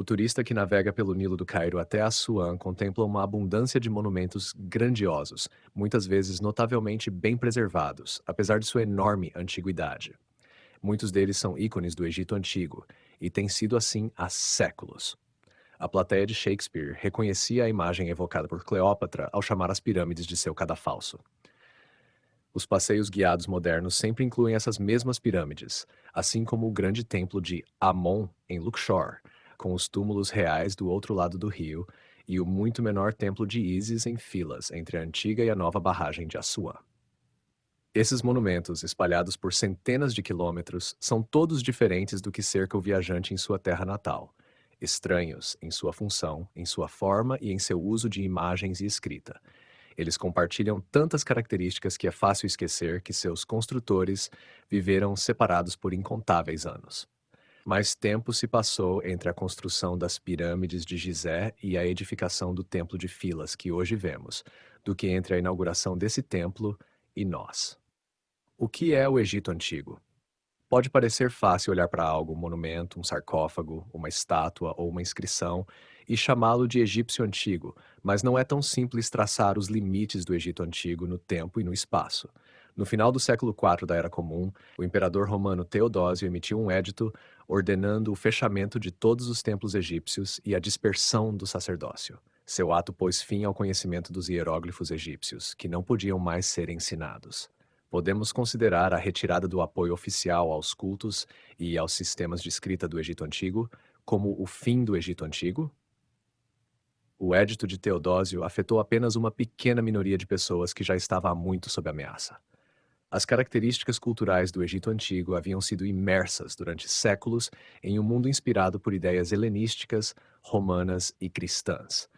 O turista que navega pelo Nilo do Cairo até Assuã contempla uma abundância de monumentos grandiosos, muitas vezes notavelmente bem preservados, apesar de sua enorme antiguidade. Muitos deles são ícones do Egito Antigo, e têm sido assim há séculos. A plateia de Shakespeare reconhecia a imagem evocada por Cleópatra ao chamar as pirâmides de seu cadafalso. Os passeios guiados modernos sempre incluem essas mesmas pirâmides, assim como o grande templo de Amon, em Luxor, com os túmulos reais do outro lado do rio, e o muito menor templo de Ísis em filas entre a antiga e a nova barragem de Assuã. Esses monumentos, espalhados por centenas de quilômetros, são todos diferentes do que cerca o viajante em sua terra natal, estranhos em sua função, em sua forma e em seu uso de imagens e escrita. Eles compartilham tantas características que é fácil esquecer que seus construtores viveram separados por incontáveis anos. Mais tempo se passou entre a construção das pirâmides de Gizé e a edificação do Templo de Filas que hoje vemos, do que entre a inauguração desse templo e nós. O que é o Egito Antigo? Pode parecer fácil olhar para algo, um monumento, um sarcófago, uma estátua ou uma inscrição, e chamá-lo de egípcio antigo, mas não é tão simples traçar os limites do Egito Antigo no tempo e no espaço. No final do século IV da Era Comum, o imperador romano Teodósio emitiu um édito ordenando o fechamento de todos os templos egípcios e a dispersão do sacerdócio. Seu ato pôs fim ao conhecimento dos hieróglifos egípcios, que não podiam mais ser ensinados. Podemos considerar a retirada do apoio oficial aos cultos e aos sistemas de escrita do Egito Antigo como o fim do Egito Antigo? O Édito de Teodósio afetou apenas uma pequena minoria de pessoas que já estava há muito sob ameaça. As características culturais do Egito Antigo haviam sido imersas durante séculos em um mundo inspirado por ideias helenísticas, romanas e cristãs.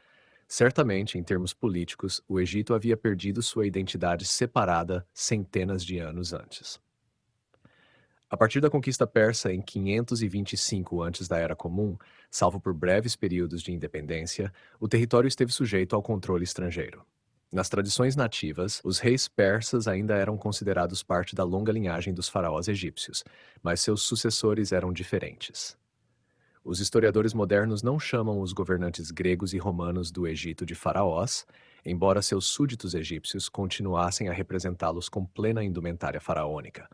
Certamente, em termos políticos, o Egito havia perdido sua identidade separada centenas de anos antes. A partir da conquista persa em 525 antes da Era Comum, salvo por breves períodos de independência, o território esteve sujeito ao controle estrangeiro. Nas tradições nativas, os reis persas ainda eram considerados parte da longa linhagem dos faraós egípcios, mas seus sucessores eram diferentes. Os historiadores modernos não chamam os governantes gregos e romanos do Egito de faraós, embora seus súditos egípcios continuassem a representá-los com plena indumentária faraônica.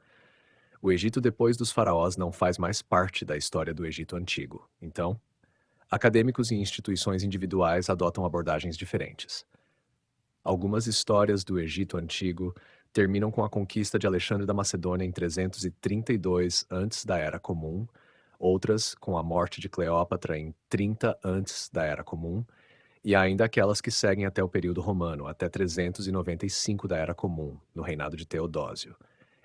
O Egito depois dos faraós não faz mais parte da história do Egito antigo. Então, acadêmicos e instituições individuais adotam abordagens diferentes. Algumas histórias do Egito antigo terminam com a conquista de Alexandre da Macedônia em 332 antes da Era Comum, outras com a morte de Cleópatra em 30 antes da Era Comum, e há ainda aquelas que seguem até o período romano, até 395 da Era Comum, no reinado de Teodósio.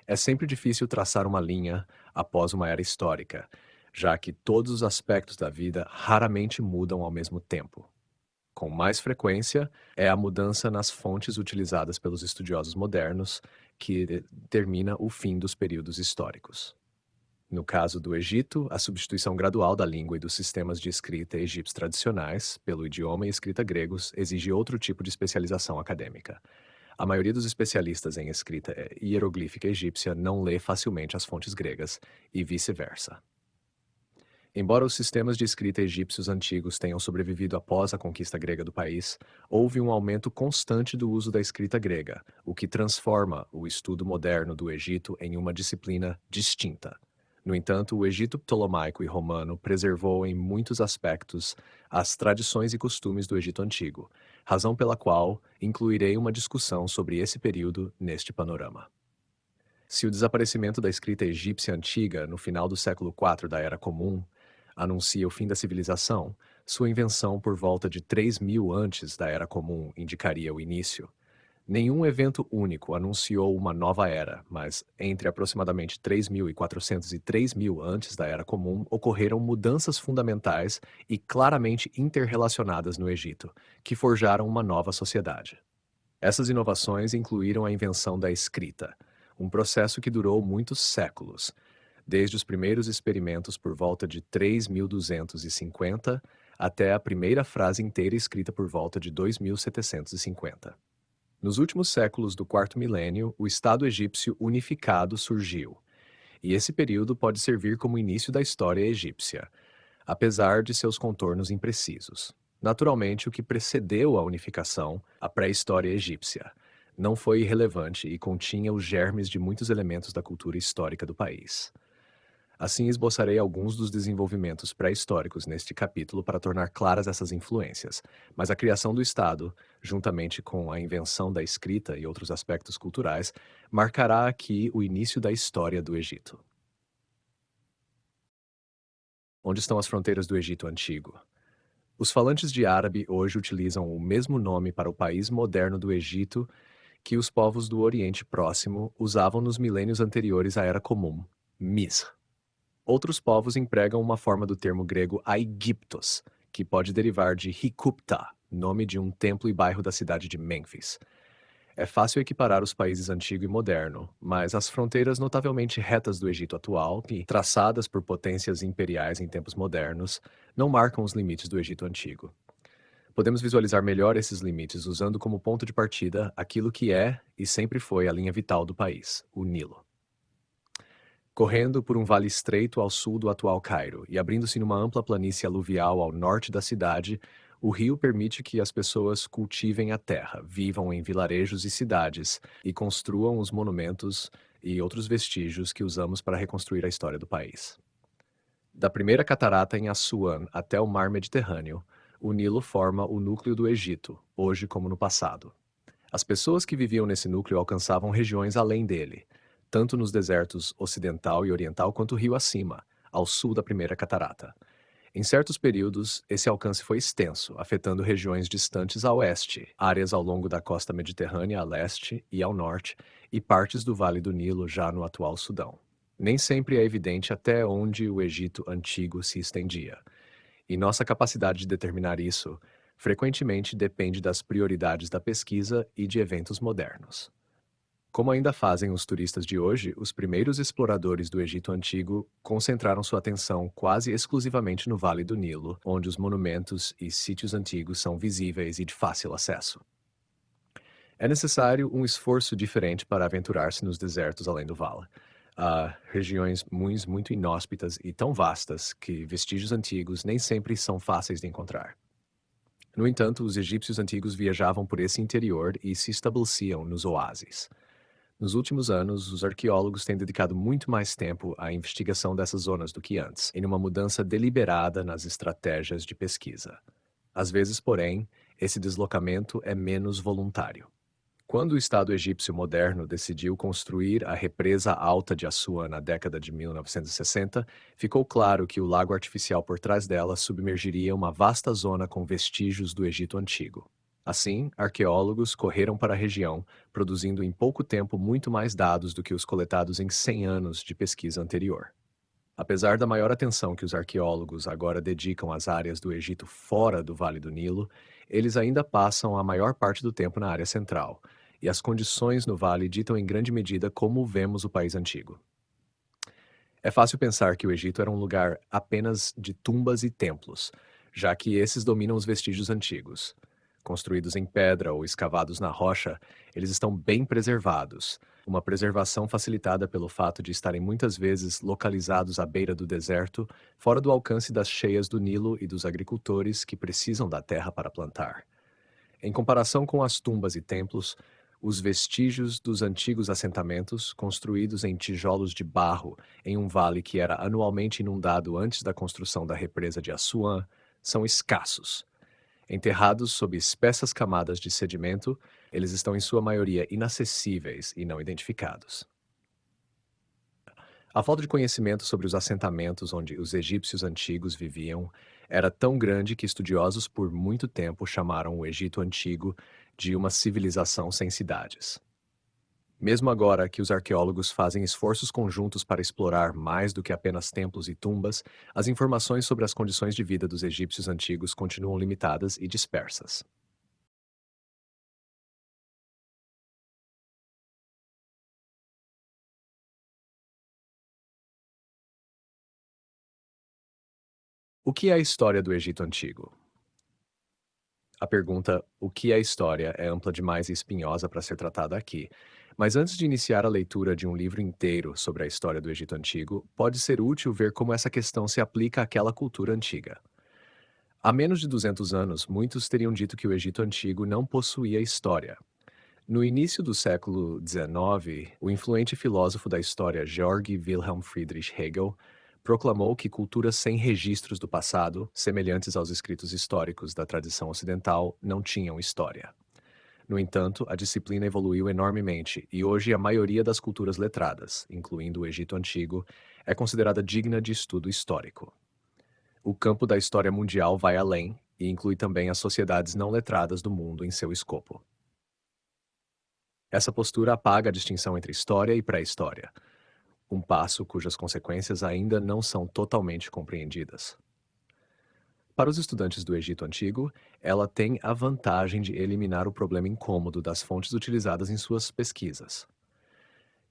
É sempre difícil traçar uma linha após uma era histórica, já que todos os aspectos da vida raramente mudam ao mesmo tempo. Com mais frequência, é a mudança nas fontes utilizadas pelos estudiosos modernos que determina o fim dos períodos históricos. No caso do Egito, a substituição gradual da língua e dos sistemas de escrita egípcios tradicionais pelo idioma e escrita gregos exige outro tipo de especialização acadêmica. A maioria dos especialistas em escrita hieroglífica egípcia não lê facilmente as fontes gregas e vice-versa. Embora os sistemas de escrita egípcios antigos tenham sobrevivido após a conquista grega do país, houve um aumento constante do uso da escrita grega, o que transforma o estudo moderno do Egito em uma disciplina distinta. No entanto, o Egito ptolomaico e romano preservou em muitos aspectos as tradições e costumes do Egito antigo, razão pela qual incluirei uma discussão sobre esse período neste panorama. Se o desaparecimento da escrita egípcia antiga no final do século IV da Era Comum anuncia o fim da civilização, sua invenção por volta de 3000 antes da Era Comum indicaria o início. Nenhum evento único anunciou uma nova era, mas entre aproximadamente 3400 e 3000 antes da Era Comum ocorreram mudanças fundamentais e claramente interrelacionadas no Egito, que forjaram uma nova sociedade. Essas inovações incluíram a invenção da escrita, um processo que durou muitos séculos, desde os primeiros experimentos por volta de 3250 até a primeira frase inteira escrita por volta de 2750. Nos últimos séculos do quarto milênio, o Estado egípcio unificado surgiu, e esse período pode servir como início da história egípcia. apesar de seus contornos imprecisos. Naturalmente, o que precedeu a unificação, a pré-história egípcia, não foi irrelevante e continha os germes de muitos elementos da cultura histórica do país. Assim, esboçarei alguns dos desenvolvimentos pré-históricos neste capítulo para tornar claras essas influências, mas a criação do Estado, juntamente com a invenção da escrita e outros aspectos culturais, marcará aqui o início da história do Egito. Onde estão as fronteiras do Egito Antigo? Os falantes de árabe hoje utilizam o mesmo nome para o país moderno do Egito que os povos do Oriente Próximo usavam nos milênios anteriores à Era Comum, Misr. Outros povos empregam uma forma do termo grego Aigiptos, que pode derivar de Hikupta, nome de um templo e bairro da cidade de Mênfis. É fácil equiparar os países antigo e moderno, mas as fronteiras notavelmente retas do Egito atual, e traçadas por potências imperiais em tempos modernos, não marcam os limites do Egito antigo. Podemos visualizar melhor esses limites usando como ponto de partida aquilo que é e sempre foi a linha vital do país, o Nilo. Correndo por um vale estreito ao sul do atual Cairo e abrindo-se numa ampla planície aluvial ao norte da cidade, o rio permite que as pessoas cultivem a terra, vivam em vilarejos e cidades e construam os monumentos e outros vestígios que usamos para reconstruir a história do país. Da primeira catarata em Assuã até o mar Mediterrâneo, o Nilo forma o núcleo do Egito, hoje como no passado. As pessoas que viviam nesse núcleo alcançavam regiões além dele, tanto nos desertos ocidental e oriental quanto rio acima, ao sul da primeira catarata. Em certos períodos, esse alcance foi extenso, afetando regiões distantes a oeste, áreas ao longo da costa mediterrânea a leste e ao norte, e partes do Vale do Nilo já no atual Sudão. Nem sempre é evidente até onde o Egito antigo se estendia, e nossa capacidade de determinar isso frequentemente depende das prioridades da pesquisa e de eventos modernos. Como ainda fazem os turistas de hoje, os primeiros exploradores do Egito Antigo concentraram sua atenção quase exclusivamente no Vale do Nilo, onde os monumentos e sítios antigos são visíveis e de fácil acesso. É necessário um esforço diferente para aventurar-se nos desertos além do vale. Há regiões muito inóspitas e tão vastas que vestígios antigos nem sempre são fáceis de encontrar. No entanto, os egípcios antigos viajavam por esse interior e se estabeleciam nos oásis. Nos últimos anos, os arqueólogos têm dedicado muito mais tempo à investigação dessas zonas do que antes, em uma mudança deliberada nas estratégias de pesquisa. Às vezes, porém, esse deslocamento é menos voluntário. Quando o Estado egípcio moderno decidiu construir a represa alta de Assuã na década de 1960, ficou claro que o lago artificial por trás dela submergiria uma vasta zona com vestígios do Egito Antigo. Assim, arqueólogos correram para a região, produzindo em pouco tempo muito mais dados do que os coletados em 100 anos de pesquisa anterior. Apesar da maior atenção que os arqueólogos agora dedicam às áreas do Egito fora do Vale do Nilo, eles ainda passam a maior parte do tempo na área central, e as condições no vale ditam em grande medida como vemos o país antigo. É fácil pensar que o Egito era um lugar apenas de tumbas e templos, já que esses dominam os vestígios antigos. Construídos em pedra ou escavados na rocha, eles estão bem preservados, uma preservação facilitada pelo fato de estarem muitas vezes localizados à beira do deserto, fora do alcance das cheias do Nilo e dos agricultores que precisam da terra para plantar. Em comparação com as tumbas e templos, os vestígios dos antigos assentamentos, construídos em tijolos de barro em um vale que era anualmente inundado antes da construção da represa de Assuã, são escassos. Enterrados sob espessas camadas de sedimento, eles estão em sua maioria inacessíveis e não identificados. A falta de conhecimento sobre os assentamentos onde os egípcios antigos viviam era tão grande que estudiosos por muito tempo chamaram o Egito Antigo de uma civilização sem cidades. Mesmo agora que os arqueólogos fazem esforços conjuntos para explorar mais do que apenas templos e tumbas, as informações sobre as condições de vida dos egípcios antigos continuam limitadas e dispersas. O que é a história do Egito Antigo? A pergunta "o que é história" é ampla demais e espinhosa para ser tratada aqui, Mas antes de iniciar a leitura de um livro inteiro sobre a história do Egito Antigo, pode ser útil ver como essa questão se aplica àquela cultura antiga. Há menos de 200 anos, muitos teriam dito que o Egito Antigo não possuía história. No início do século XIX, o influente filósofo da história Georg Wilhelm Friedrich Hegel proclamou que culturas sem registros do passado, semelhantes aos escritos históricos da tradição ocidental, não tinham história. No entanto, a disciplina evoluiu enormemente e hoje a maioria das culturas letradas, incluindo o Egito Antigo, é considerada digna de estudo histórico. O campo da história mundial vai além e inclui também as sociedades não letradas do mundo em seu escopo. Essa postura apaga a distinção entre história e pré-história, um passo cujas consequências ainda não são totalmente compreendidas. Para os estudantes do Egito Antigo, ela tem a vantagem de eliminar o problema incômodo das fontes utilizadas em suas pesquisas.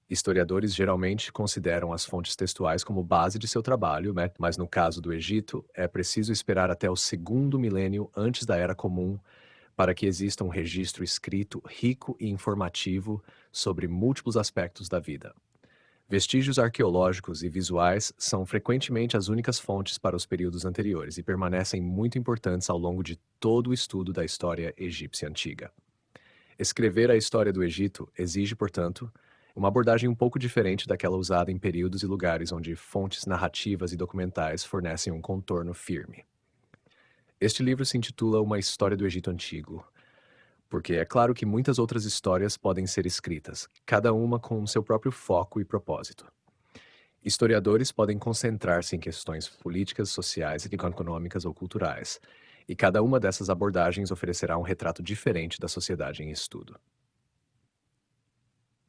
Historiadores geralmente consideram as fontes textuais como base de seu trabalho, né? Mas no caso do Egito, é preciso esperar até o segundo milênio antes da Era Comum para que exista um registro escrito rico e informativo sobre múltiplos aspectos da vida. Vestígios arqueológicos e visuais são frequentemente as únicas fontes para os períodos anteriores e permanecem muito importantes ao longo de todo o estudo da história egípcia antiga. Escrever a história do Egito exige, portanto, uma abordagem um pouco diferente daquela usada em períodos e lugares onde fontes narrativas e documentais fornecem um contorno firme. Este livro se intitula Uma História do Egito Antigo, porque é claro que muitas outras histórias podem ser escritas, cada uma com seu próprio foco e propósito. Historiadores podem concentrar-se em questões políticas, sociais, econômicas ou culturais, e cada uma dessas abordagens oferecerá um retrato diferente da sociedade em estudo.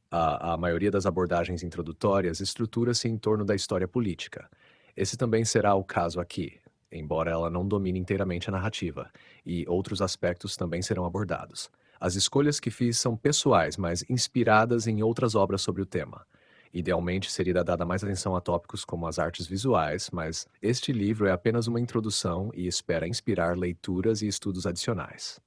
A maioria das abordagens introdutórias estrutura-se em torno da história política. Esse também será o caso aqui, embora ela não domine inteiramente a narrativa, e outros aspectos também serão abordados. As escolhas que fiz são pessoais, mas inspiradas em outras obras sobre o tema. Idealmente seria dada mais atenção a tópicos como as artes visuais, mas este livro é apenas uma introdução e espera inspirar leituras e estudos adicionais.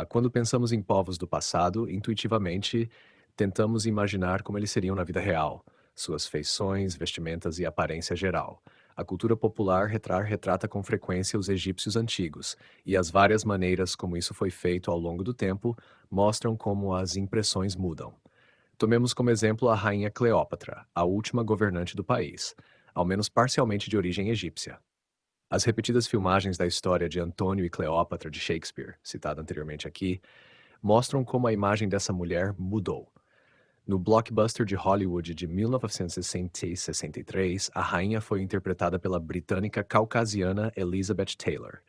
Quando pensamos em povos do passado, intuitivamente tentamos imaginar como eles seriam na vida real, suas feições, vestimentas e aparência geral. A cultura popular retrata com frequência os egípcios antigos, e as várias maneiras como isso foi feito ao longo do tempo mostram como as impressões mudam. Tomemos como exemplo a rainha Cleópatra, a última governante do país, ao menos parcialmente de origem egípcia. As repetidas filmagens da história de Antônio e Cleópatra de Shakespeare, citada anteriormente aqui, mostram como a imagem dessa mulher mudou. No blockbuster de Hollywood de 1963, a rainha foi interpretada pela britânica caucasiana Elizabeth Taylor.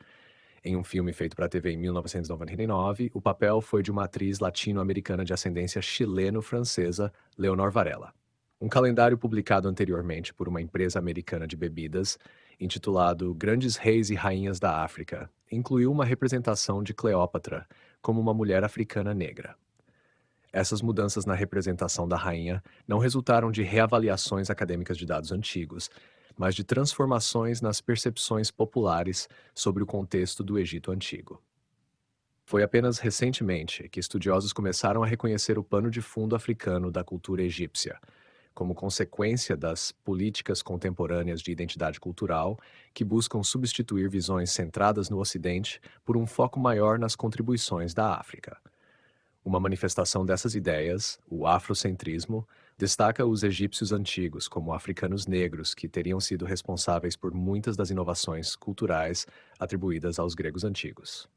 Em um filme feito para a TV em 1999, o papel foi de uma atriz latino-americana de ascendência chileno-francesa, Leonor Varela. Um calendário publicado anteriormente por uma empresa americana de bebidas, intitulado Grandes Reis e Rainhas da África, incluiu uma representação de Cleópatra como uma mulher africana negra. Essas mudanças na representação da rainha não resultaram de reavaliações acadêmicas de dados antigos, mas de transformações nas percepções populares sobre o contexto do Egito Antigo. Foi apenas recentemente que estudiosos começaram a reconhecer o pano de fundo africano da cultura egípcia, como consequência das políticas contemporâneas de identidade cultural que buscam substituir visões centradas no Ocidente por um foco maior nas contribuições da África. Uma manifestação dessas ideias, o afrocentrismo, destaca os egípcios antigos como africanos negros que teriam sido responsáveis por muitas das inovações culturais atribuídas aos gregos antigos.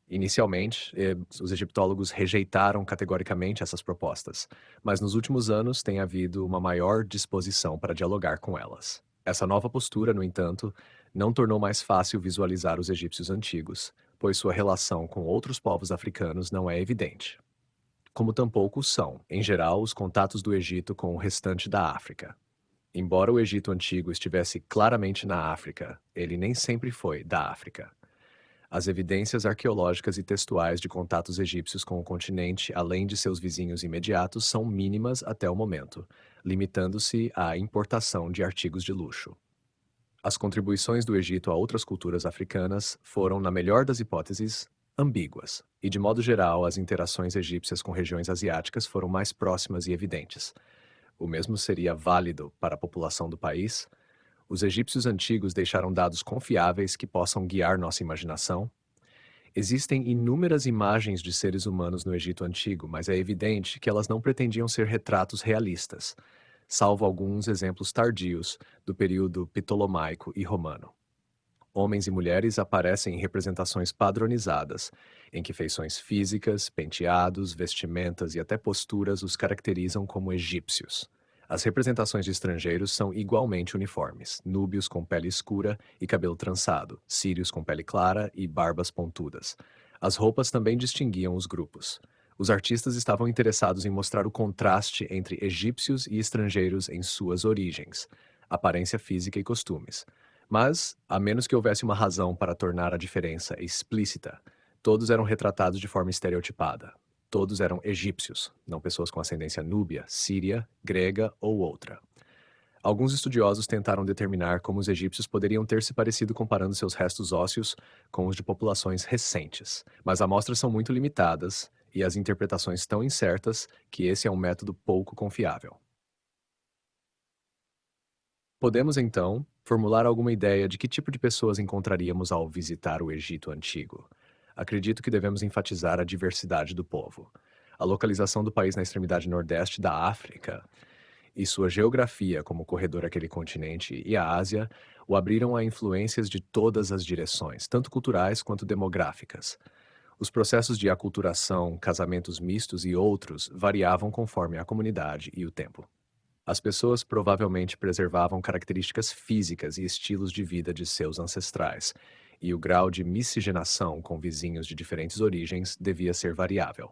Inicialmente, os egiptólogos rejeitaram categoricamente essas propostas, mas nos últimos anos tem havido uma maior disposição para dialogar com elas. Essa nova postura, no entanto, não tornou mais fácil visualizar os egípcios antigos, pois sua relação com outros povos africanos não é evidente. Como tampouco são, em geral, os contatos do Egito com o restante da África. Embora o Egito antigo estivesse claramente na África, ele nem sempre foi da África. As evidências arqueológicas e textuais de contatos egípcios com o continente, além de seus vizinhos imediatos, são mínimas até o momento, limitando-se à importação de artigos de luxo. As contribuições do Egito a outras culturas africanas foram, na melhor das hipóteses, Ambíguas, e de modo geral, as interações egípcias com regiões asiáticas foram mais próximas e evidentes. O mesmo seria válido para a população do país? Os egípcios antigos deixaram dados confiáveis que possam guiar nossa imaginação? Existem inúmeras imagens de seres humanos no Egito Antigo, mas é evidente que elas não pretendiam ser retratos realistas, salvo alguns exemplos tardios do período ptolomaico e romano. Homens e mulheres aparecem em representações padronizadas, em que feições físicas, penteados, vestimentas e até posturas os caracterizam como egípcios. As representações de estrangeiros são igualmente uniformes: núbios com pele escura e cabelo trançado, sírios com pele clara e barbas pontudas. As roupas também distinguiam os grupos. Os artistas estavam interessados em mostrar o contraste entre egípcios e estrangeiros em suas origens, aparência física e costumes. Mas, a menos que houvesse uma razão para tornar a diferença explícita, todos eram retratados de forma estereotipada. Todos eram egípcios, não pessoas com ascendência núbia, síria, grega ou outra. Alguns estudiosos tentaram determinar como os egípcios poderiam ter se parecido comparando seus restos ósseos com os de populações recentes, mas amostras são muito limitadas e as interpretações tão incertas que esse é um método pouco confiável. Podemos, então, formular alguma ideia de que tipo de pessoas encontraríamos ao visitar o Egito Antigo. Acredito que devemos enfatizar a diversidade do povo. A localização do país na extremidade nordeste da África e sua geografia como corredor àquele continente e a Ásia o abriram a influências de todas as direções, tanto culturais quanto demográficas. Os processos de aculturação, casamentos mistos e outros variavam conforme a comunidade e o tempo. As pessoas provavelmente preservavam características físicas e estilos de vida de seus ancestrais, e o grau de miscigenação com vizinhos de diferentes origens devia ser variável.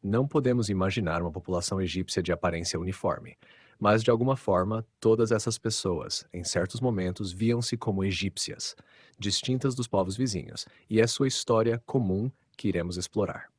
Não podemos imaginar uma população egípcia de aparência uniforme, mas de alguma forma, todas essas pessoas, em certos momentos, viam-se como egípcias, distintas dos povos vizinhos, e é sua história comum que iremos explorar.